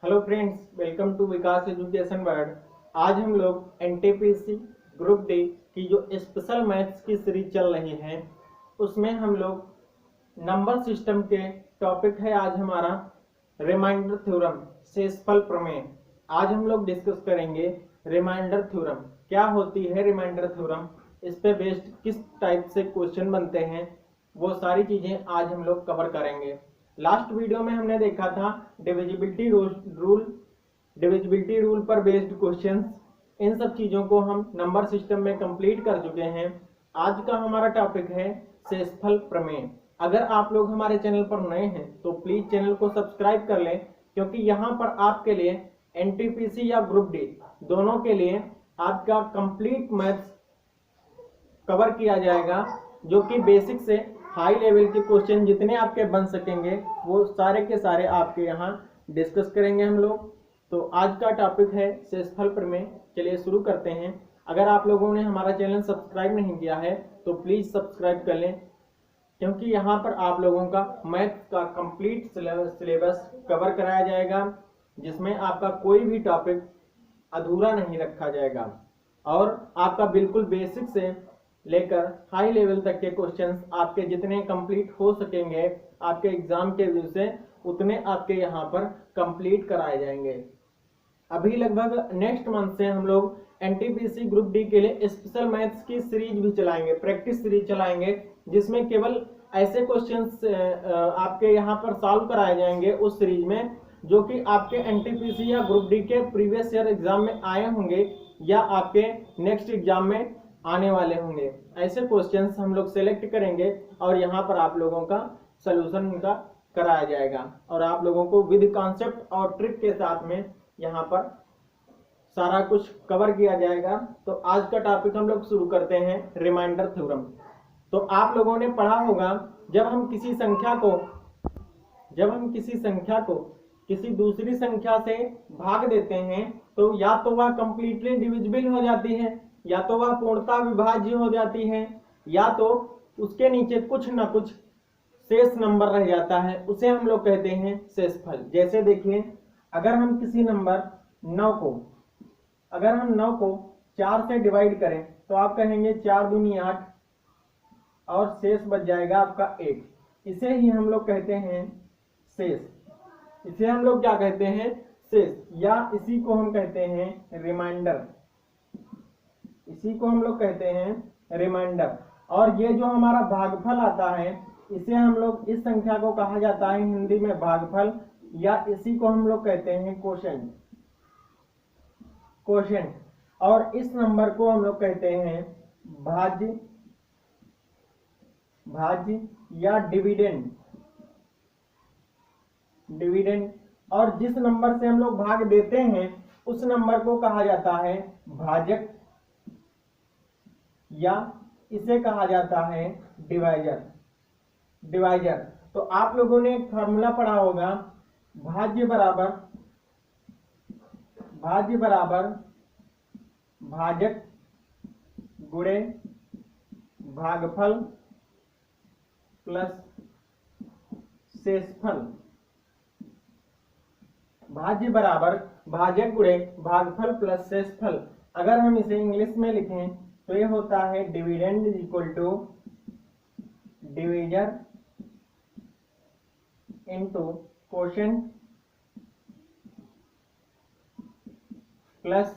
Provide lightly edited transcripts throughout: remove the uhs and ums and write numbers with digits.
Hello friends, welcome to Vikas education world. आज हम लोग एनटीपीसी ग्रुप डी की जो स्पेशल मैथ्स की सीरीज चल रही है उसमें हम लोग नंबर सिस्टम के टॉपिक है आज हमारा रिमाइंडर थ्योरम, शेषफल प्रमेय। आज हम लोग डिस्कस करेंगे रिमाइंडर थ्योरम क्या होती है। रिमाइंडर थ्योरम इस पे बेस्ड किस टाइप से क्वेश्चन बनते हैं, वो सारी चीजें आज हम लोग कवर करेंगे। लास्ट वीडियो में हमने देखा था डिविजिबिलिटी रूल पर बेस्ड क्वेश्चंस। इन सब चीजों को हम नंबर सिस्टम में कंप्लीट कर चुके हैं। आज का हमारा टॉपिक है शेषफल प्रमेय। अगर आप लोग हमारे चैनल पर नए हैं तो प्लीज चैनल को सब्सक्राइब कर लें, क्योंकि यहाँ पर आपके लिए एनटीपीसी या ग्रुप डी दोनों के लिए आपका कंप्लीट मैथ्स कवर किया जाएगा, जो कि बेसिक से हाई लेवल के क्वेश्चन जितने आपके बन सकेंगे वो सारे के सारे आपके यहाँ डिस्कस करेंगे हम लोग। तो आज का टॉपिक है शेषफल प्रमेय। चलिए शुरू करते हैं। अगर आप लोगों ने हमारा चैनल सब्सक्राइब नहीं किया है तो प्लीज सब्सक्राइब कर लें, क्योंकि यहाँ पर आप लोगों का मैथ का कंप्लीट सिलेबस कवर कराया जाएगा, जिसमें आपका कोई भी टॉपिक अधूरा नहीं रखा जाएगा और आपका बिल्कुल बेसिक से लेकर हाई लेवल तक के क्वेश्चंस आपके जितने कंप्लीट हो सकेंगे आपके एग्जाम के व्यू से उतने आपके यहाँ पर कंप्लीट कराए जाएंगे। अभी लगभग नेक्स्ट मंथ से हम लोग एनटीपीसी ग्रुप डी के लिए स्पेशल मैथ्स की सीरीज भी चलाएंगे, प्रैक्टिस सीरीज चलाएंगे, जिसमें केवल ऐसे क्वेश्चंस आपके यहाँ पर सॉल्व कराए जाएंगे उस सीरीज में जो कि आपके एनटीपीसी या ग्रुप डी के प्रीवियस ईयर एग्जाम में आए होंगे या आपके नेक्स्ट एग्जाम में आने वाले होंगे। ऐसे क्वेश्चंस हम लोग सेलेक्ट करेंगे और यहाँ पर आप लोगों का सलूशन उनका कराया जाएगा और आप लोगों को विद कॉन्सेप्ट और ट्रिक के साथ में यहाँ पर सारा कुछ कवर किया जाएगा। तो आज का टॉपिक हम लोग शुरू करते हैं रिमाइंडर थ्योरम। तो आप लोगों ने पढ़ा होगा जब हम किसी संख्या को किसी दूसरी संख्या से भाग देते हैं तो या तो वह कंप्लीटली डिविजिबल हो जाती है, या तो वह पूर्णतः विभाज्य हो जाती है, या तो उसके नीचे कुछ ना कुछ शेष नंबर रह जाता है, उसे हम लोग कहते हैं शेषफल। जैसे देखिए, अगर हम किसी नंबर 9 को 4 से डिवाइड करें तो आप कहेंगे 4 दूनी 8 और शेष बच जाएगा आपका 1। इसे ही हम लोग कहते हैं शेष। इसे हम लोग क्या कहते हैं? शेष, या इसी को हम कहते हैं रिमाइंडर। इसी को हम लोग कहते हैं रिमाइंडर। और ये जो हमारा भागफल आता है, इसे हम लोग, इस संख्या को कहा जाता है हिंदी में भागफल, या इसी को हम लोग कहते हैं कोशेंट। और इस नंबर को हम लोग कहते हैं भाज्य या डिविडेंड। और जिस नंबर से हम लोग भाग देते हैं उस नंबर को कहा जाता है भाजक, या इसे कहा जाता है डिवाइजर। तो आप लोगों ने एक फॉर्मूला पढ़ा होगा, भाज्य बराबर भाजक गुणे भागफल प्लस शेषफल। भाज्य बराबर भाजक गुणे भागफल प्लस शेषफल। अगर हम इसे इंग्लिश में लिखें तो ये होता है dividend is equal to divisor into quotient plus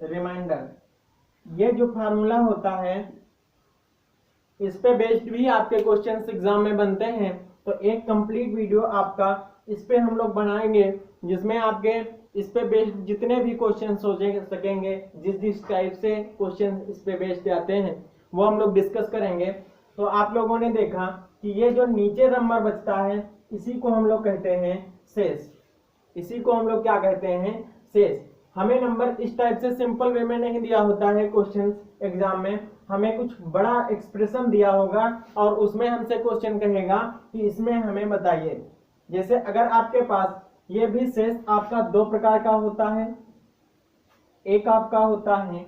remainder. ये जो फार्मूला होता है इस पे बेस्ड भी आपके क्वेश्चंस एग्जाम में बनते हैं। तो एक कंप्लीट वीडियो आपका इस पे हम लोग बनाएंगे, जिसमें आपके इस पे बेस्ड जितने भी क्वेश्चन सोचे सकेंगे, जिस टाइप से क्वेश्चन इस पे बेस्ड आते हैं वो हम लोग डिस्कस करेंगे। तो आप लोगों ने देखा कि ये जो नीचे नंबर बचता है इसी को हम लोग कहते हैं शेष। इसी को हम लोग क्या कहते हैं? शेष। हमें नंबर इस टाइप से सिंपल वे में नहीं दिया होता है क्वेश्चन एग्जाम में, हमें कुछ बड़ा एक्सप्रेशन दिया होगा और उसमें हमसे क्वेश्चन कहेगा कि इसमें हमें बताइए। जैसे अगर आपके पास ये भी शेष आपका दो प्रकार का होता है, एक आपका होता है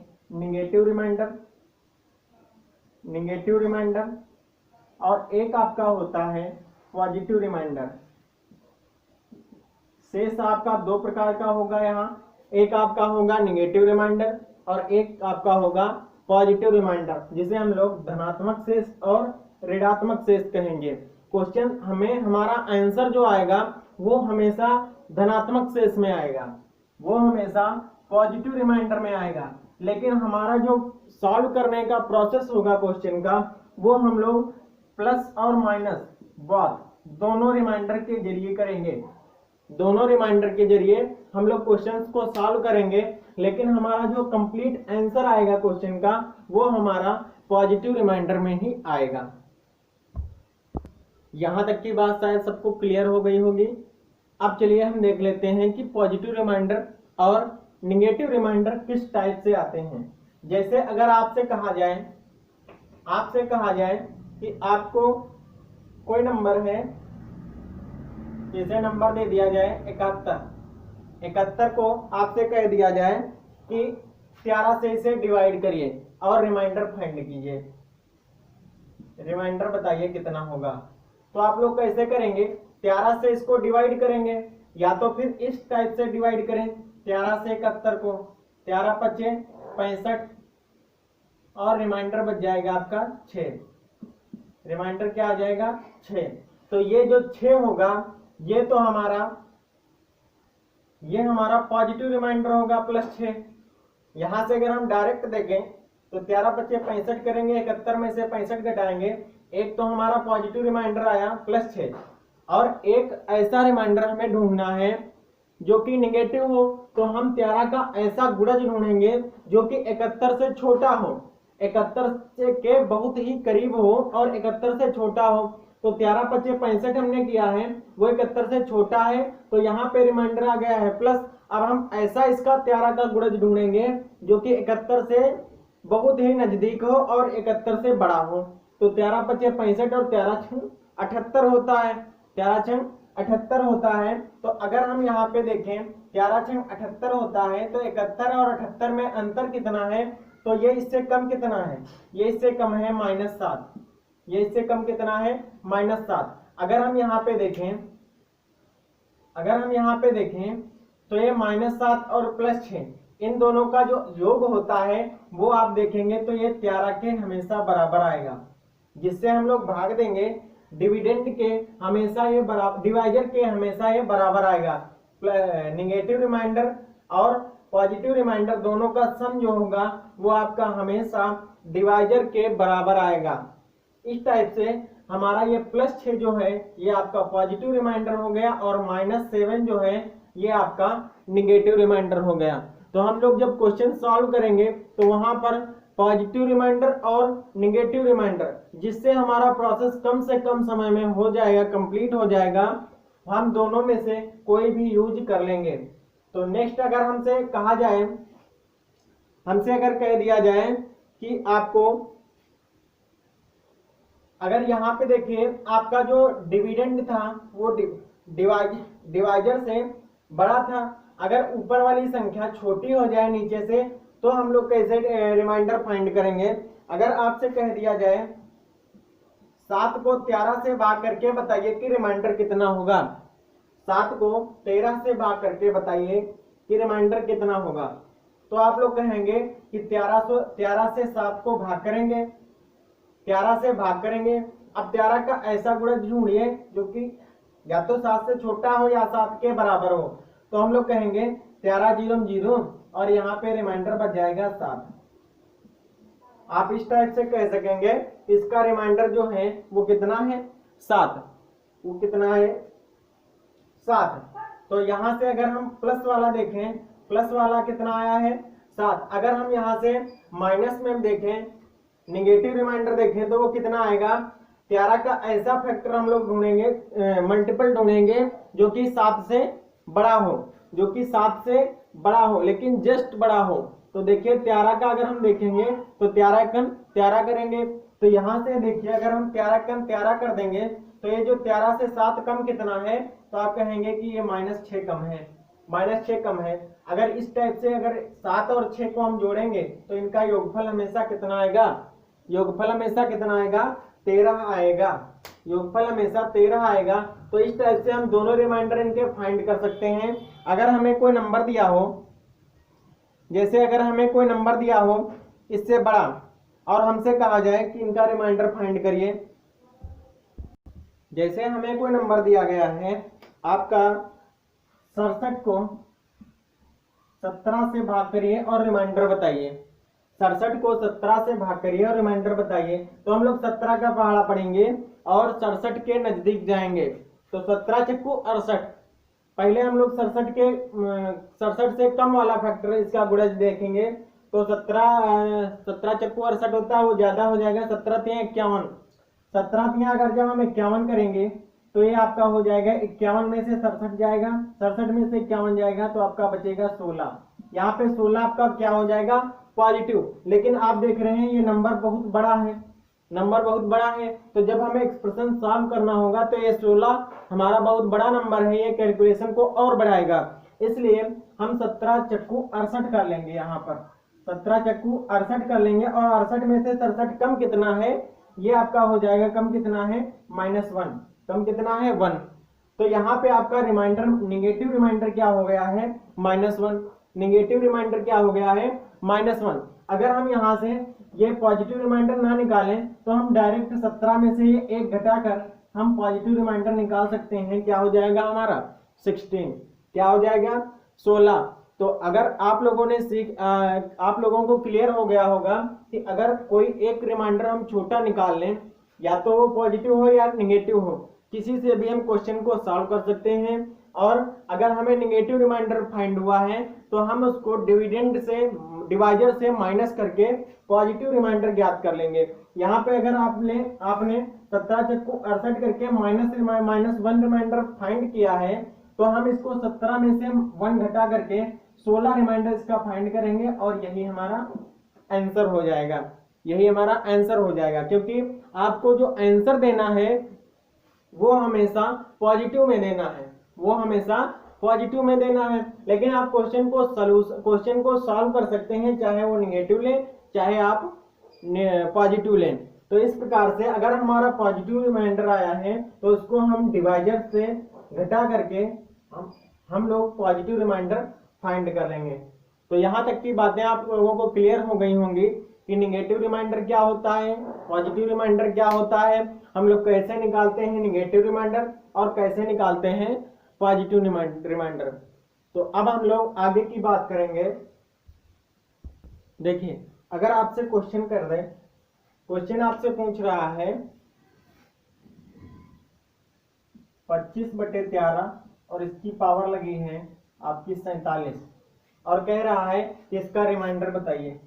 निगेटिव रिमाइंडर और एक आपका होता है पॉजिटिव रिमाइंडर। शेष आपका दो प्रकार का होगा यहाँ, एक आपका होगा निगेटिव रिमाइंडर और एक आपका होगा पॉजिटिव रिमाइंडर, जिसे हम लोग धनात्मक शेष और ऋणात्मक शेष कहेंगे। क्वेश्चन हमें हमारा आंसर जो आएगा वो हमेशा धनात्मक शेष में आएगा, वो हमेशा पॉजिटिव रिमाइंडर में आएगा, लेकिन हमारा जो सॉल्व करने का प्रोसेस होगा क्वेश्चन का वो हम लोग प्लस और माइनस दोनों रिमाइंडर के जरिए करेंगे। दोनों रिमाइंडर के जरिए हम लोग क्वेश्चंस को सॉल्व करेंगे, लेकिन हमारा जो कंप्लीट आंसर आएगा क्वेश्चन का वो हमारा पॉजिटिव रिमाइंडर में ही आएगा। यहां तक की बात शायद सबको क्लियर हो गई होगी। अब चलिए हम देख लेते हैं कि पॉजिटिव रिमाइंडर और निगेटिव रिमाइंडर किस टाइप से आते हैं। जैसे अगर आपसे कहा जाए कि आपको कोई नंबर है, जैसे नंबर दे दिया जाए 71 को आपसे कह दिया जाए कि 11 से इसे डिवाइड करिए और रिमाइंडर फाइंड कीजिए, रिमाइंडर बताइए कितना होगा। तो आप लोग कैसे करेंगे, 11 से इसको डिवाइड करेंगे, या तो फिर इस टाइप से डिवाइड करें 11 से 71 को, 13 पचे 65 और रिमाइंडर बच जाएगा आपका 6। रिमाइंडर क्या आ जाएगा 6। तो ये जो 6 होगा ये तो हमारा पॉजिटिव रिमाइंडर होगा +6। यहां से अगर हम डायरेक्ट देखें तो 13 पचे 65 करेंगे, 71 में से 65 घटाएंगे, एक तो हमारा पॉजिटिव रिमाइंडर आया +6 और एक ऐसा रिमाइंडर हमें ढूंढना है जो कि निगेटिव हो। तो हम 13 का ऐसा गुणज ढूंढेंगे जो कि 71 से छोटा हो, 71 से के बहुत ही करीब हो और 71 से छोटा हो। तो 13 पचे 65 हमने किया है, वो 71 से छोटा है, तो यहाँ पे रिमाइंडर आ गया है प्लस। अब हम ऐसा इसका 13 का गुणज ढूंढेंगे जो कि 71 से बहुत ही नजदीक हो और 71 से बड़ा हो। तो 13 पचे 65 और 13 छंग 78 होता है, 13 छंग 78 होता है। तो अगर हम यहाँ पे देखें 13 छंग 78 होता है, तो 71 और 78 में अंतर कितना है, तो ये इससे कम कितना है, ये इससे कम है -7, ये इससे कम कितना है -7। अगर हम यहाँ पे देखें तो ये -7 और +6 इन दोनों का जो योग होता है वो आप देखेंगे तो ये 13 के हमेशा बराबर आएगा, जिससे हम लोग भाग देंगे डिविडेंड के हमेशा ये बराबर, डिवाइजर के हमेशा ये बराबर आएगा। निगेटिव रिमाइंडर और पॉजिटिव रिमाइंडर दोनों का सम जो होगा वो आपका हमेशा डिवाइजर के बराबर आएगा। इस टाइप से हमारा ये +6 जो है ये आपका पॉजिटिव रिमाइंडर हो गया और -7 जो है ये आपका निगेटिव रिमाइंडर हो गया। तो हम लोग जब क्वेश्चन सॉल्व करेंगे तो वहां पर पॉजिटिव रिमाइंडर और निगेटिव रिमाइंडर, जिससे हमारा प्रोसेस कम से कम समय में हो जाएगा, कंप्लीट हो जाएगा, हम दोनों में से कोई भी यूज कर लेंगे। तो नेक्स्ट अगर हमसे अगर कह दिया जाए कि आपको, अगर यहाँ पे देखिए आपका जो डिविडेंड था वो डिवाइजर से बड़ा था, अगर ऊपर वाली संख्या छोटी हो जाए नीचे से तो हम लोग कैसे रिमाइंडर फाइंड करेंगे। अगर आपसे कह दिया जाए 7 को 13 से भाग करके बताइए कि रिमाइंडर कितना होगा, 7 को 13 से भाग करके बताइए कि रिमाइंडर कितना होगा, तो आप लोग कहेंगे कि 13 से 7 को भाग करेंगे, 13 से भाग करेंगे। अब 13 का ऐसा गुणज ढूंढिए जो कि या तो 7 से छोटा हो या 7 के बराबर हो। तो हम लोग कहेंगे 13 0 0 और यहाँ पे रिमाइंडर बच जाएगा 7। आप इस टाइप से कह सकेंगे इसका रिमाइंडर जो है वो कितना है 7, वो कितना है 7। तो यहाँ से अगर हम प्लस वाला देखें, प्लस वाला कितना आया है 7। अगर हम यहाँ से माइनस में देखें, निगेटिव रिमाइंडर देखें तो वो कितना आएगा, 13 का ऐसा फैक्टर हम लोग ढूंढेंगे, मल्टीपल ढूंढेंगे जो कि 7 से बड़ा हो, जो कि 7 से बड़ा हो लेकिन जस्ट बड़ा हो। तो देखिए 13 का अगर हम देखेंगे तो 13 कम 13 करेंगे, तो यहाँ से देखिए अगर हम 13 कम 13 कर देंगे तो ये जो 13 से 7 कम कितना है, तो आप कहेंगे कि ये -6 कम है, -6 कम है। अगर इस टाइप से अगर 7 और 6 को हम जोड़ेंगे तो इनका योगफल हमेशा कितना आएगा, योगफल हमेशा कितना आएगा 13 आएगा। योगफल हमेशा 13 आएगा। तो इस टाइप से हम दोनों रिमाइंडर इनके फाइंड कर सकते हैं। अगर हमें कोई नंबर दिया हो, जैसे अगर हमें कोई नंबर दिया हो इससे बड़ा और हमसे कहा जाए कि इनका रिमाइंडर फाइंड करिए, जैसे हमें कोई नंबर दिया गया है आपका 67 को 17 से भाग करिए और रिमाइंडर बताइए। 67 को 17 से भाग करिए और रिमाइंडर बताइए। तो हम लोग 17 का पहाड़ा पढ़ेंगे और 67 के नजदीक जाएंगे। तो 17 चक्कू 68, पहले हम लोग 67 से कम वाला फैक्टर इसका गुणज देखेंगे। तो 17 चक्कू 68 होता है, वो ज्यादा हो जाएगा। 17 तिया 51, 17 तिया अगर जब हम 51 करेंगे तो ये आपका हो जाएगा 51 में से 67 जाएगा, 67 में से 51 जाएगा तो आपका बचेगा 16। यहाँ पे 16 आपका क्या हो जाएगा, पॉजिटिव। लेकिन आप देख रहे हैं ये नंबर बहुत बड़ा है, नंबर बहुत बड़ा है। तो जब हमें एक्सप्रेशन सॉल्व करना होगा तो ये 16 हमारा बहुत बड़ा नंबर है, ये कैलकुलेशन को और बढ़ाएगा। इसलिए हम 17 चक्कू 68 कर लेंगे। यहाँ पर 17 चक्कू 68 कर लेंगे और 68 में से 67 कम कितना है, ये आपका हो जाएगा कम कितना है, -1। कम कितना है, 1। तो यहाँ पे आपका रिमाइंडर, निगेटिव रिमाइंडर क्या हो गया है, -1। निगेटिव रिमाइंडर क्या हो गया है, -1। अगर हम यहाँ से ये पॉजिटिव रिमाइंडर ना निकालें तो हम डायरेक्ट 17 में से ये 1 घटाकर हम पॉजिटिव रिमाइंडर निकाल सकते हैं। क्या हो जाएगा हमारा 16, क्या हो जाएगा 16। तो अगर आप लोगों ने आप लोगों को क्लियर हो गया होगा कि अगर कोई एक रिमाइंडर हम छोटा निकाल लें, या तो वो पॉजिटिव हो या निगेटिव हो, किसी से भी हम क्वेश्चन को सॉल्व कर सकते हैं। और अगर हमें निगेटिव रिमाइंडर फाइंड हुआ है तो हम उसको डिवाइजर से माइनस करके पॉजिटिव रिमाइंडर ज्ञात कर लेंगे। यहाँ पे अगर आपने 17 चक्कू 68 करके -1 रिमाइंडर फाइंड किया है तो हम इसको 17 में से 1 घटा करके 16 रिमाइंडर इसका फाइंड करेंगे और यही हमारा आंसर हो जाएगा। यही हमारा आंसर हो जाएगा, क्योंकि आपको जो आंसर देना है वो हमेशा पॉजिटिव में देना है, वो हमेशा पॉजिटिव में देना है। लेकिन आप क्वेश्चन को सॉल्व कर सकते हैं, चाहे वो निगेटिव लें चाहे आप पॉजिटिव लें। तो इस प्रकार से अगर हमारा पॉजिटिव रिमाइंडर आया है तो उसको हम डिवाइजर से घटा करके हम लोग पॉजिटिव रिमाइंडर फाइंड कर लेंगे। तो यहाँ तक की बातें आप लोगों को क्लियर हो गई होंगी कि निगेटिव रिमाइंडर क्या होता है, पॉजिटिव रिमाइंडर क्या होता है, हम लोग कैसे निकालते हैं निगेटिव रिमाइंडर और कैसे निकालते हैं पॉजिटिव रिमाइंडर। तो अब हम लोग आगे की बात करेंगे। देखिए, अगर आपसे क्वेश्चन कर रहे, क्वेश्चन आपसे पूछ रहा है 25/13 और इसकी पावर लगी है आपकी 47 और कह रहा है कि इसका रिमाइंडर बताइए,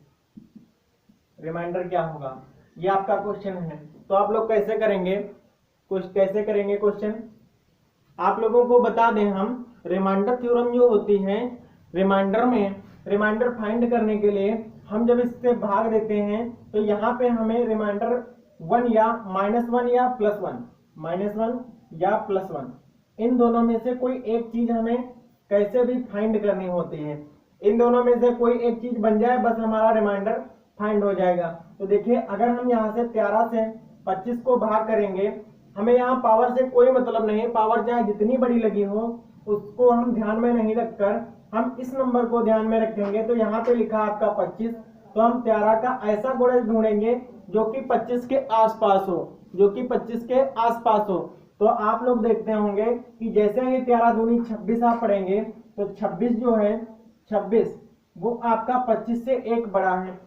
रिमाइंडर क्या होगा, ये आपका क्वेश्चन है। तो आप लोग कैसे करेंगे, क्वेश्चन आप लोगों को बता दें, हम रिमाइंडर थ्योरम जो होती है, रिमाइंडर फाइंड करने के लिए हम जब इससे भाग देते हैं तो यहाँ पे हमें रिमाइंडर 1 या -1 या +1 इन दोनों में से कोई एक चीज हमें कैसे भी फाइंड करनी होती है। इन दोनों में से कोई एक चीज बन जाए बस हमारा रिमाइंडर फाइंड हो जाएगा। तो देखिए, अगर हम यहाँ से 13 से 25 को भाग करेंगे, हमें यहाँ पावर से कोई मतलब नहीं, पावर चाहे जितनी बड़ी लगी हो उसको हम ध्यान में नहीं रखकर हम इस नंबर को ध्यान में रखेंगे। तो यहाँ पे लिखा आपका 25, तो हम 13 का ऐसा गुणज ढूंढेंगे जो कि 25 के आसपास हो, जो कि 25 के आसपास हो। तो आप लोग देखते होंगे कि जैसे ही 13 दूनी 26 आप पढ़ेंगे तो 26 जो है 26 वो आपका 25 से 1 बड़ा है।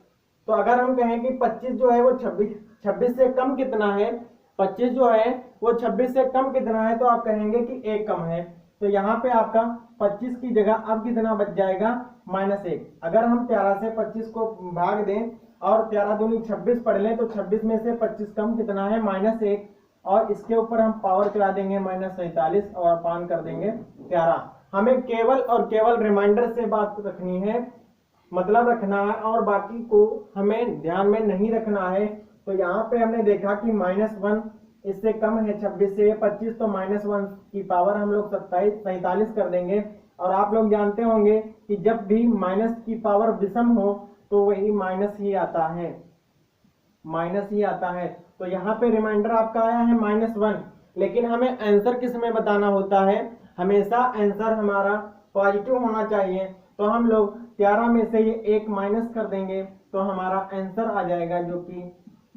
तो अगर हम कहें कि 25 जो है वो 26 से कम कितना है, 25 जो है वो 26 से कम कितना है, तो आप कहेंगे कि 1 कम है। तो यहाँ पे आपका 25 की जगह अब कितना बच जाएगा, -1। अगर हम 13 से 25 को भाग दें और 13 दूनी 26 पढ़ लें तो 26 में से 25 कम कितना है, -1, और इसके ऊपर हम पावर चला देंगे -47 और अपान कर देंगे 13। हमें केवल और केवल रिमाइंडर से बात रखनी है, मतलब रखना है, और बाकी को हमें ध्यान में नहीं रखना है। तो यहाँ पे हमने देखा कि -1 इससे कम है 26 से 25, तो -1 की पावर हम लोग 47 कर देंगे। और आप लोग जानते होंगे कि जब भी माइनस की पावर विषम हो तो वही माइनस ही आता है। माइनस ही आता है। तो यहाँ पे रिमाइंडर आपका आया है -1, लेकिन हमें आंसर किस में बताना होता है, हमेशा आंसर हमारा पॉजिटिव होना चाहिए। तो हम लोग 13 में से ये 1 माइनस कर देंगे तो हमारा आंसर आ जाएगा जो कि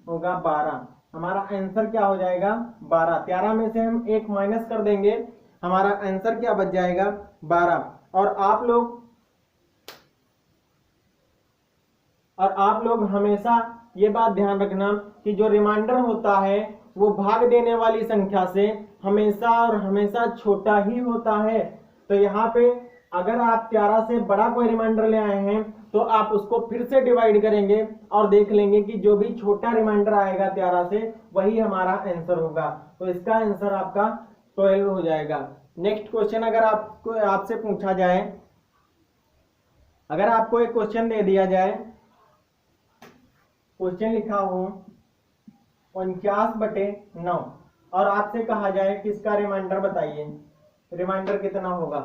होगा 12। हमारा आंसर क्या हो जाएगा 12। 13 में से हम 1 माइनस कर देंगे, हमारा आंसर क्या बच जाएगा 12। और आप लोग हमेशा ये बात ध्यान रखना कि जो रिमाइंडर होता है वो भाग देने वाली संख्या से हमेशा और हमेशा छोटा ही होता है। तो यहाँ पे अगर आप 13 से बड़ा कोई रिमाइंडर ले आए हैं तो आप उसको फिर से डिवाइड करेंगे और देख लेंगे कि जो भी छोटा रिमाइंडर आएगा 13 से वही हमारा आंसर होगा। तो इसका आंसर आपका 12 हो जाएगा। नेक्स्ट क्वेश्चन अगर आपसे पूछा जाए, अगर आपको एक क्वेश्चन दे दिया जाए, क्वेश्चन लिखा हो 49/9 और आपसे कहा जाए कि इसका रिमाइंडर बताइए, रिमाइंडर कितना होगा।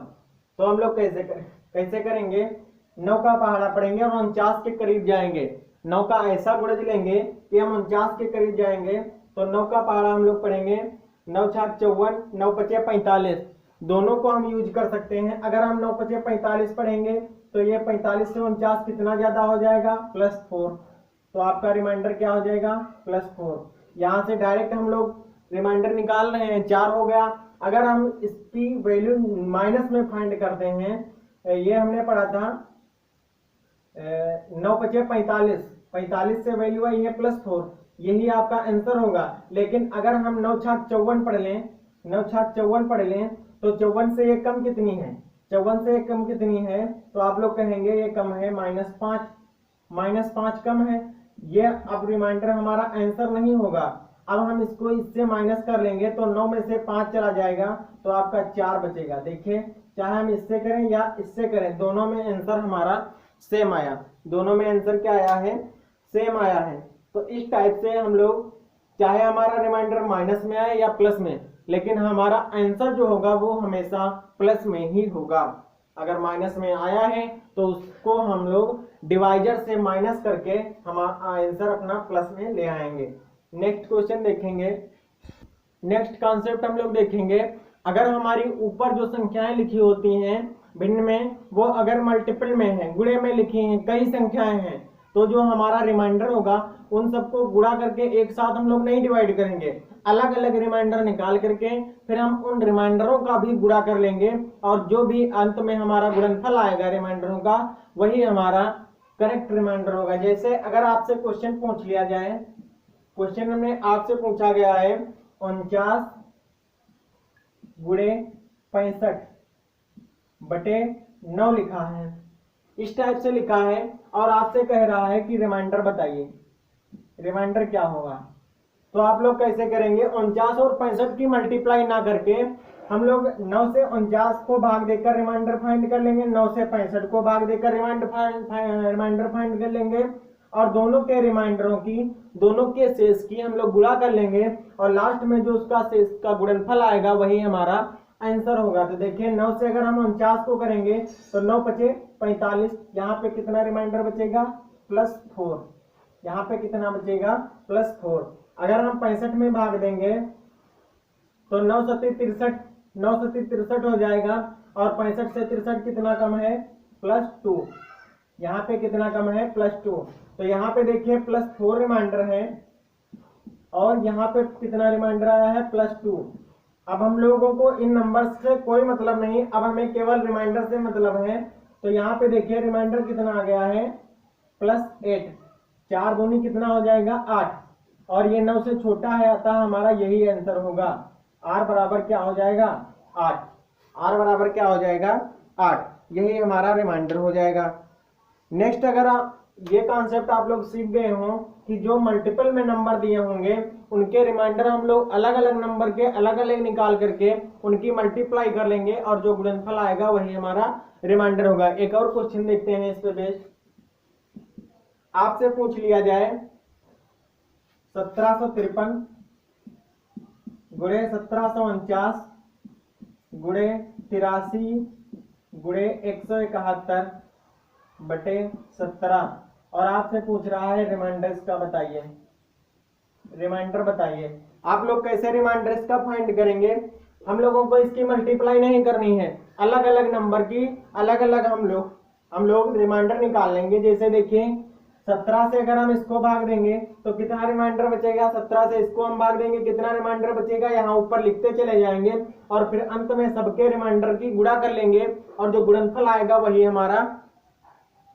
तो हम लोग कैसे करेंगे, 9 का पहाड़ा पढ़ेंगे और 49 के करीब जाएंगे। 9 का ऐसा गुणज लेंगे कि हम 49 के करीब जाएंगे। तो 9 का पहाड़ा हम लोग पढ़ेंगे 9 छाक 54, 9 पचे 45, दोनों को हम यूज कर सकते हैं। अगर हम 9 पचे 45 पढ़ेंगे तो ये 45 से 49 कितना ज्यादा हो जाएगा +4। तो आपका रिमाइंडर क्या हो जाएगा +4। यहाँ से डायरेक्ट हम लोग रिमाइंडर निकाल रहे हैं, 4 हो गया। अगर हम इसकी वैल्यू माइनस में फाइंड करते हैं, ये हमने पढ़ा था 9 पचे 45, 45 से वैल्यू आई है +4, यही आपका आंसर होगा। लेकिन अगर हम 9 छाक 54 पढ़ लें, 9 छाक 54 पढ़ लें तो 54 से ये कम कितनी है, 54 से कम कितनी है, तो आप लोग कहेंगे ये कम है -5, -5 कम है। ये अब रिमाइंडर हमारा आंसर नहीं होगा। अब हम इसको इससे माइनस कर लेंगे तो 9 में से 5 चला जाएगा तो आपका 4 बचेगा। देखिए चाहे हम इससे करें या इससे करें, दोनों में आंसर हमारा सेम आया, दोनों में आंसर क्या आया है, सेम आया है। तो इस टाइप से हम लोग, चाहे हमारा रिमाइंडर माइनस में आए या प्लस में, लेकिन हमारा आंसर जो होगा वो हमेशा प्लस में ही होगा। अगर माइनस में आया है तो उसको हम लोग डिवाइजर से माइनस करके हमारा आंसर अपना प्लस में ले आएंगे। नेक्स्ट क्वेश्चन देखेंगे, नेक्स्ट कॉन्सेप्ट हम लोग देखेंगे। अगर हमारी ऊपर जो संख्याएं लिखी होती हैं भिन्न में, वो अगर मल्टीपल में है, गुणे में लिखी हैं, कई संख्याएं हैं, तो जो हमारा रिमाइंडर होगा उन सबको गुणा करके एक साथ हम लोग नहीं डिवाइड करेंगे, अलग अलग रिमाइंडर निकाल करके फिर हम उन रिमाइंडरों का भी गुणा कर लेंगे और जो भी अंत में हमारा गुणनफल आएगा रिमाइंडरों का वही हमारा करेक्ट रिमाइंडर होगा। जैसे अगर आपसे क्वेश्चन पूछ लिया जाए, क्वेश्चन में आपसे पूछा गया है 49 गुणे 65/9 लिखा है, इस टाइप से लिखा है और आपसे कह रहा है कि रिमाइंडर बताइए, रिमाइंडर क्या होगा। तो आप लोग कैसे करेंगे, 49 और 65 की मल्टीप्लाई ना करके हम लोग 9 से 49 को भाग देकर रिमाइंडर फाइंड कर लेंगे, 9 से 65 को भाग देकर रिमाइंडर फाइंड कर लेंगे और दोनों के रिमाइंडरों की, दोनों के शेष की हम लोग गुणा कर लेंगे और लास्ट में जो उसका शेष का गुणनफल आएगा वही हमारा आंसर होगा। तो देखिए 9 से अगर हम 49 को करेंगे तो 9 पचे 45, यहाँ पे कितना रिमाइंडर बचेगा +4, यहाँ पे कितना बचेगा +4। अगर हम 65 में भाग देंगे तो 9 सत्ती 63, 9 सत्ती 63 हो जाएगा और 65 से 63 कितना कम है +2, यहाँ पे कितना कम है +2। तो यहाँ पे देखिए +4 रिमाइंडर है और यहाँ पे कितना रिमाइंडर आया है +2। अब हम लोगों को इन नंबर्स से कोई मतलब नहीं, अब हमें केवल रिमाइंडर से मतलब है। तो यहाँ पे देखिए रिमाइंडर कितना आ गया है +8, 4 दूनी कितना हो जाएगा 8 और ये 9 से छोटा है, अतः हमारा यही आंसर होगा। r बराबर क्या हो जाएगा 8, r बराबर क्या हो जाएगा 8, यही हमारा रिमाइंडर हो जाएगा। नेक्स्ट अगर ये कॉन्सेप्ट आप लोग सीख गए हो कि जो मल्टीपल में नंबर दिए होंगे उनके रिमाइंडर हम लोग अलग अलग नंबर के अलग अलग निकाल करके उनकी मल्टीप्लाई कर लेंगे और जो गुणनफल आएगा वही हमारा रिमाइंडर होगा। एक और क्वेश्चन देखते हैं इस पे बेस्ड। आपसे पूछ लिया जाए 1753 गुणे 1749 गुणे 83 गुणे 171/17 और आपसे पूछ रहा है रिमाइंडर्स का बताइए। रिमाइंडर बताइए। आप लोग कैसे रिमाइंडर इसका फाइंड करेंगे? हम लोगों को इसकी मल्टीप्लाई नहीं करनी है, अलग अलग नंबर की अलग अलग हम लोग रिमाइंडर निकाल लेंगे। जैसे देखिए 17 से अगर हम इसको भाग देंगे तो कितना रिमाइंडर बचेगा, 17 से इसको हम भाग देंगे कितना रिमाइंडर बचेगा, यहाँ ऊपर लिखते चले जाएंगे और फिर अंत में सबके रिमाइंडर की गुणा कर लेंगे और जो गुणनफल आएगा वही हमारा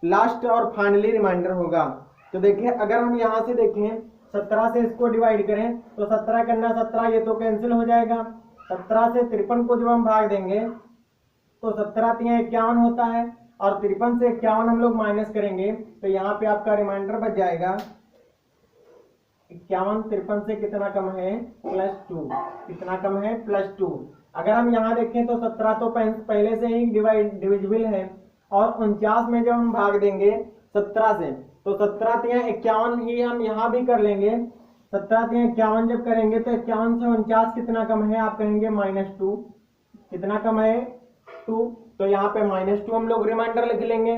लास्ट और फाइनली रिमाइंडर होगा। तो देखिए अगर हम यहाँ से देखें 17 से इसको डिवाइड करें तो 17 करना 17, ये तो कैंसिल हो जाएगा। 17 से 53 को जब हम भाग देंगे तो 17 3 51 होता है और 53 से 51 हम लोग माइनस करेंगे तो यहाँ पे आपका रिमाइंडर बच जाएगा 51। 53 से कितना कम है, +2। कितना कम है, +2। अगर हम यहाँ देखें तो 17 तो पहले से ही डिविजिबल है और 49 में जब हम भाग देंगे 17 से तो 17 3 51 ही हम यहाँ भी कर लेंगे। 17 3 51 जब करेंगे तो 51 से 49 कितना कम है, आप कहेंगे -2। कितना कम है, 2। तो यहाँ पे -2 हम लोग रिमाइंडर लिख लेंगे।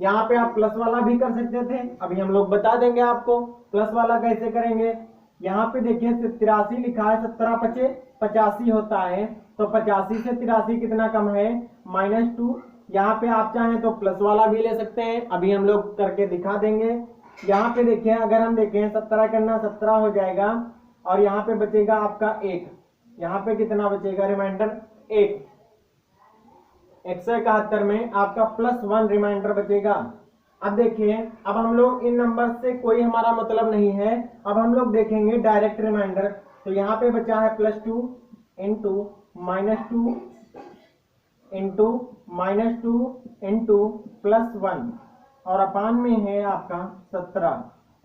यहाँ पे आप प्लस वाला भी कर सकते थे, अभी हम लोग बता देंगे आपको प्लस वाला कैसे करेंगे। यहाँ पे देखिए 83 लिखा है, 17 5 85 होता है तो 85 से 83 कितना कम है, -2। यहाँ पे आप चाहें तो प्लस वाला भी ले सकते हैं, अभी हम लोग करके दिखा देंगे। यहाँ पे देखिए अगर हम देखें 17 करना 17 हो जाएगा और यहाँ पे बचेगा आपका 1। यहाँ पे कितना बचेगा रिमाइंडर, 1। 171 में आपका +1 रिमाइंडर बचेगा। अब देखिए अब हम लोग इन नंबर से कोई हमारा मतलब नहीं है, अब हम लोग देखेंगे डायरेक्ट रिमाइंडर। तो यहाँ पे बचा है +2 इंटू -2 इंटू -2 इंटू +1 और अपान में है आपका 17।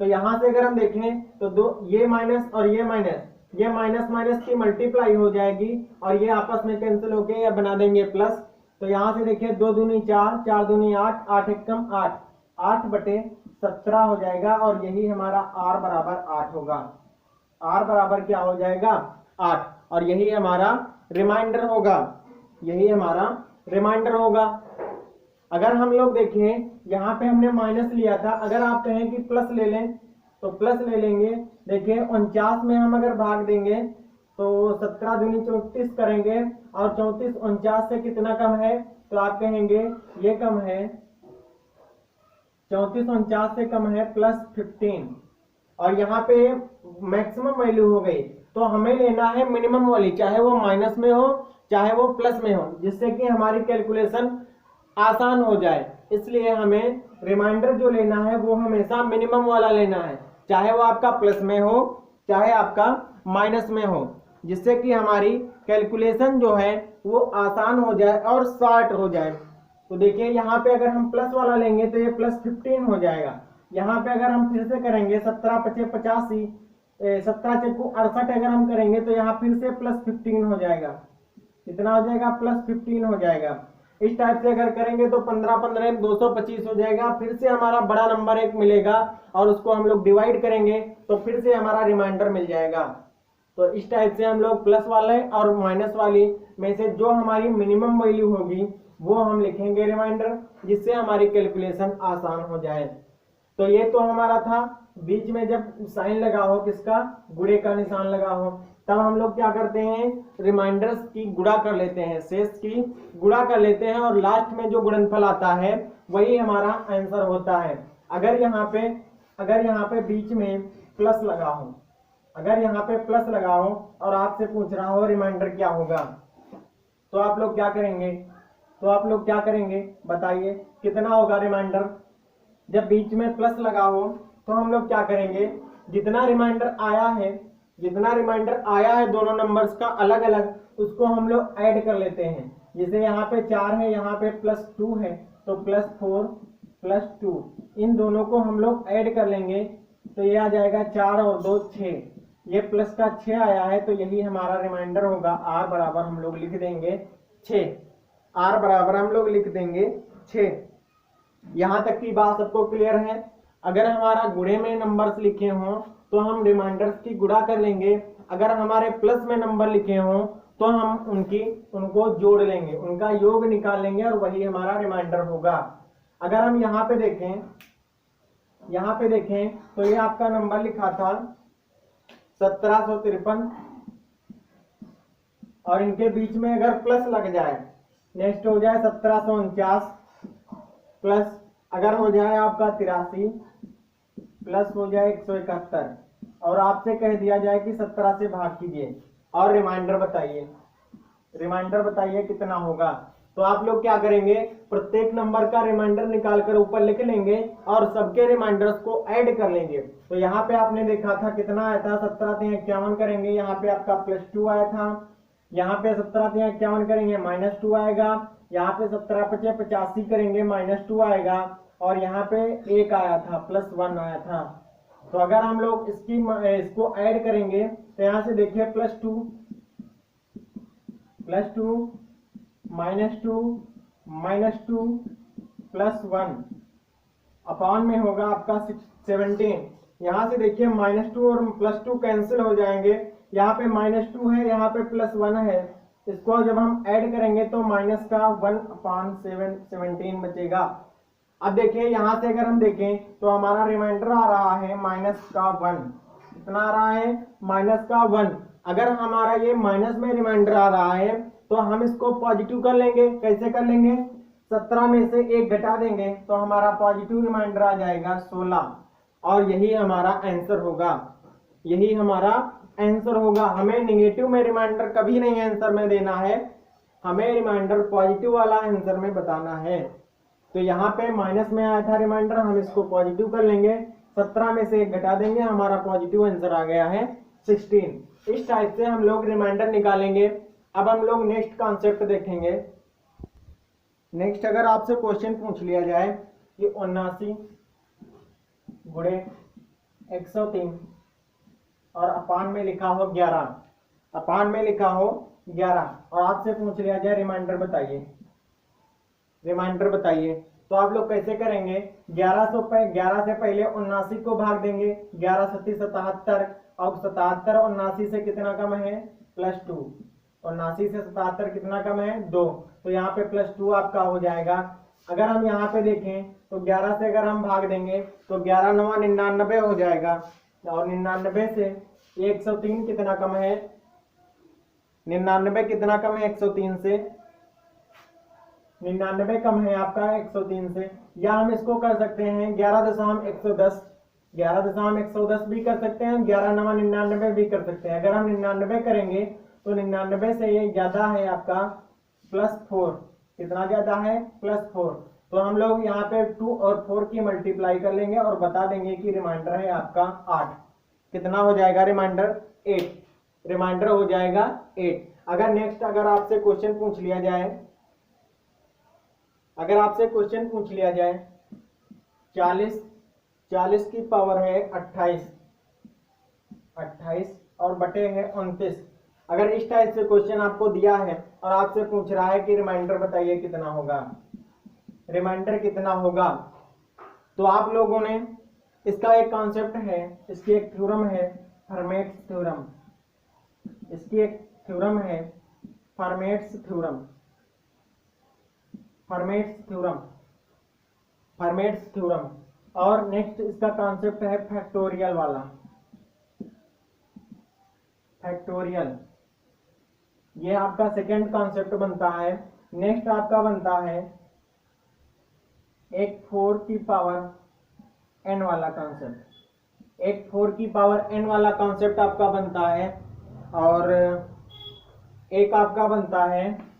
तो यहाँ से अगर हम देखें तो दो ये माइनस और ये माइनस माइनस की मल्टीप्लाई हो जाएगी और ये आपस में कैंसिल होके या बना देंगे प्लस। तो यहाँ से देखिए 2 दूनी 4, 4 दूनी 8, 8 एकम 8, 8/17 हो जाएगा और यही हमारा r बराबर 8 होगा। r बराबर क्या हो जाएगा, 8, और यही हमारा रिमाइंडर होगा, यही हमारा रिमाइंडर होगा। अगर हम लोग देखें यहाँ पे हमने माइनस लिया था, अगर आप कहें कि प्लस ले लें तो प्लस ले लेंगे। देखिए 49 में हम अगर भाग देंगे तो 17 दूनी 34 करेंगे और 34 49 से कितना कम है, तो आप कहेंगे ये कम है, 34 49 से कम है +15 और यहाँ पे मैक्सिमम वैल्यू हो गई। तो हमें लेना है मिनिमम वाली, चाहे वो माइनस में हो चाहे वो प्लस में हो, जिससे कि हमारी कैलकुलेशन आसान हो जाए। इसलिए हमें रिमाइंडर जो लेना है वो हमेशा मिनिमम वाला लेना है, चाहे वो आपका प्लस में हो चाहे आपका माइनस में हो, जिससे कि हमारी कैलकुलेशन जो है वो आसान हो जाए और शॉर्ट हो जाए। तो देखिए यहाँ पे अगर हम प्लस वाला लेंगे तो ये +15 हो जाएगा। यहाँ पे अगर हम फिर से करेंगे 17 5 85, 17 चक्कू 68 अगर हम करेंगे तो यहाँ फिर से +15 हो जाएगा। कितना हो जाएगा, +15 हो जाएगा। इस टाइप से अगर करेंगे तो 15 15 225 हो जाएगा। फिर से हमारा बड़ा नंबर एक मिलेगा और उसको हम लोग डिवाइड करेंगे तो फिर से हमारा रिमाइंडर मिल जाएगा। तो इस टाइप से हम लोग प्लस वाले और माइनस वाली में से जो हमारी मिनिमम वैल्यू होगी वो हम लिखेंगे रिमाइंडर, जिससे हमारी कैलकुलेशन आसान हो जाए। तो ये तो हमारा था, बीच में जब साइन लगा हो किसका, गुणे का निशान लगा हो, तब हम लोग क्या करते हैं, रिमाइंडर्स की गुणा कर लेते हैं, शेष की गुणा कर लेते हैं और लास्ट में जो गुणनफल आता है वही हमारा आंसर होता है। अगर यहाँ पे बीच में प्लस लगा हो, अगर यहाँ पे प्लस लगा हो और आपसे पूछ रहा हो रिमाइंडर क्या होगा, तो आप लोग क्या करेंगे बताइए, कितना होगा रिमाइंडर। जब बीच में प्लस लगा हो तो हम लोग क्या करेंगे, जितना रिमाइंडर आया है दोनों नंबर्स का अलग अलग, उसको हम लोग ऐड कर लेते हैं। जैसे यहाँ पे 4 है, यहाँ पे +2 है, तो +4 +2 इन दोनों को हम लोग ऐड कर लेंगे तो ये आ जाएगा 4 और 2 6, ये प्लस का 6 आया है तो यही हमारा रिमाइंडर होगा। r बराबर हम लोग लिख देंगे 6, r बराबर हम लोग लिख देंगे 6। यहाँ तक की बात सबको क्लियर है। अगर हमारा गुणे में नंबर्स लिखे हों तो हम रिमाइंडर्स की गुणा कर लेंगे, अगर हमारे प्लस में नंबर लिखे हों तो हम उनको जोड़ लेंगे, उनका योग निकाल लेंगे और वही हमारा रिमाइंडर होगा। अगर हम यहाँ पे देखें तो ये आपका नंबर लिखा था 1753 और इनके बीच में अगर प्लस लग जाए, नेक्स्ट हो जाए 1749 प्लस अगर हो जाए आपका 83 प्लस हो जाए 171 और आपसे कह दिया जाए कि 17 से भाग कीजिए और रिमाइंडर बताइए कितना होगा। तो आप लोग क्या करेंगे, प्रत्येक नंबर का रिमाइंडर निकाल कर ऊपर लिख लेंगे और सबके रिमाइंडर्स को ऐड कर लेंगे। तो यहाँ पे आपने देखा था कितना आया था, 17×3 = 51 करेंगे, यहाँ पे आपका +2 आया था, यहाँ पे 17×3 = 51 करेंगे -2 आएगा, यहाँ पे 17×5 = 85 करेंगे -2 आएगा और यहाँ पे 1 आया था +1 आया था। तो अगर हम लोग इसको ऐड करेंगे तो यहाँ से देखिए +2 -2 +1 अपॉन में होगा आपका 17। यहाँ से देखिए -2 और +2 कैंसिल हो जाएंगे, यहाँ पे -2 है, यहाँ पे +1 है, इसको जब हम ऐड करेंगे तो माइनस का 1/17 बचेगा। अब देखिए यहाँ से अगर हम देखें तो हमारा रिमाइंडर आ रहा है -1। कितना आ रहा है? -1। अगर हमारा ये माइनस में रिमाइंडर आ रहा है तो हम इसको पॉजिटिव कर लेंगे। कैसे कर लेंगे? 17 में से 1 घटा देंगे तो हमारा पॉजिटिव रिमाइंडर आ जाएगा 16 और यही हमारा आंसर होगा। हमें नेगेटिव में रिमाइंडर कभी नहीं आंसर में देना है, हमें रिमाइंडर पॉजिटिव वाला आंसर में बताना है। तो यहाँ पे माइनस में आया था रिमाइंडर, हम इसको पॉजिटिव कर लेंगे, 17 में से 1 घटा देंगे, हमारा पॉजिटिव आंसर आ गया है 16। इस टाइप से हम लोग रिमाइंडर निकालेंगे। अब हम लोग नेक्स्ट कॉन्सेप्ट देखेंगे। नेक्स्ट अगर आपसे क्वेश्चन पूछ लिया जाए कि 79 गुणे 103 और अपान में लिखा हो 11 और आपसे पूछ लिया जाए रिमाइंडर बताइए, तो आप लोग कैसे करेंगे? 11 से पहले 79 को भाग देंगे, 11 सत्ती 77 और 77 और 79 से कितना कम है? +2। 79 से 77 कितना कम है? 2। तो यहाँ पे +2 आपका हो जाएगा। अगर हम यहाँ पे देखें तो 11 से अगर हम भाग देंगे तो 11 9 99 हो जाएगा और 99 से 103 कितना कम है? 99 कितना कम है 103 से? 99 कम है आपका 103 से। या हम इसको कर सकते हैं 11.110 भी कर सकते हैं, 11 9 99 भी कर सकते हैं। अगर हम 99 करेंगे तो 99 से ये ज्यादा है आपका +4। कितना ज्यादा है? +4। तो हम लोग यहाँ पे 2 और 4 की मल्टीप्लाई कर लेंगे और बता देंगे कि रिमाइंडर है आपका 8। कितना हो जाएगा रिमाइंडर? 8। रिमाइंडर हो जाएगा 8। अगर नेक्स्ट अगर आपसे क्वेश्चन पूछ लिया जाए 40 की पावर है 28 और बटे है 29। अगर इस टाइप से क्वेश्चन आपको दिया है और आपसे पूछ रहा है कि रिमाइंडर बताइए कितना होगा, तो आप लोगों ने इसका एक कॉन्सेप्ट है, इसकी एक थ्योरम है फर्मेट्स थ्योरम। और नेक्स्ट इसका कॉन्सेप्ट है फैक्टोरियल वाला। ये आपका सेकंड कॉन्सेप्ट बनता है। नेक्स्ट आपका बनता है एक 4 की पावर n वाला कॉन्सेप्ट आपका बनता है और एक आपका बनता है।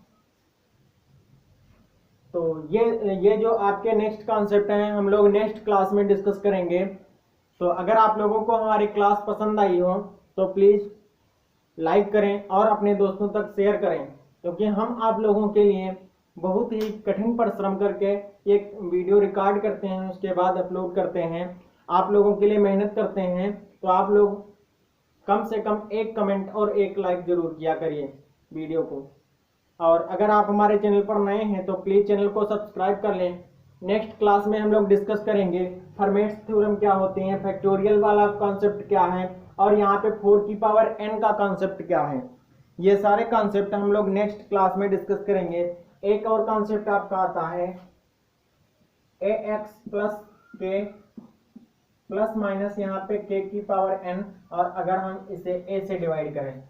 तो ये जो आपके नेक्स्ट कॉन्सेप्ट हैं हम लोग नेक्स्ट क्लास में डिस्कस करेंगे। तो अगर आप लोगों को हमारी क्लास पसंद आई हो तो प्लीज लाइक करें और अपने दोस्तों तक शेयर करें, क्योंकि हम आप लोगों के लिए बहुत ही कठिन परिश्रम करके एक वीडियो रिकॉर्ड करते हैं, उसके बाद अपलोड करते हैं, आप लोगों के लिए मेहनत करते हैं। तो आप लोग कम से कम एक कमेंट और एक लाइक जरूर किया करिए वीडियो को। और अगर आप हमारे चैनल पर नए हैं तो प्लीज चैनल को सब्सक्राइब कर लें। नेक्स्ट क्लास में हम लोग डिस्कस करेंगे फर्मेट्स थ्योरम क्या होती है, फैक्टोरियल वाला कॉन्सेप्ट क्या है और यहाँ पे 4 की पावर n का कॉन्सेप्ट क्या है। ये सारे कॉन्सेप्ट हम लोग नेक्स्ट क्लास में डिस्कस करेंगे। एक और कॉन्सेप्ट आपका आता है ax + k प्लस माइनस यहाँ पे k की पावर n, और अगर हम इसे a से डिवाइड करें,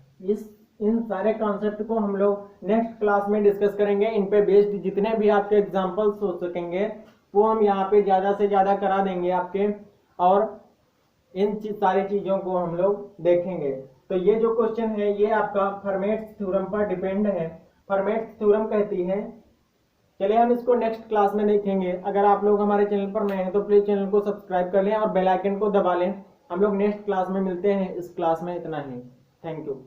इन सारे कॉन्सेप्ट को हम लोग नेक्स्ट क्लास में डिस्कस करेंगे। इन पे बेस्ड जितने भी आपके एग्जांपल्स हो सकेंगे वो हम यहाँ पे ज़्यादा से ज़्यादा करा देंगे आपके, और इन सारी चीज़ों को हम लोग देखेंगे। तो ये जो क्वेश्चन है ये आपका फर्मेट्स थ्योरम पर डिपेंड है। फर्मेट्स थ्योरम कहती है, चलिए हम इसको नेक्स्ट क्लास में देखेंगे। अगर आप लोग हमारे चैनल पर नए हैं तो प्लीज चैनल को सब्सक्राइब कर लें और बेल आइकन को दबा लें। हम लोग नेक्स्ट क्लास में मिलते हैं। इस क्लास में इतना ही। Thank you.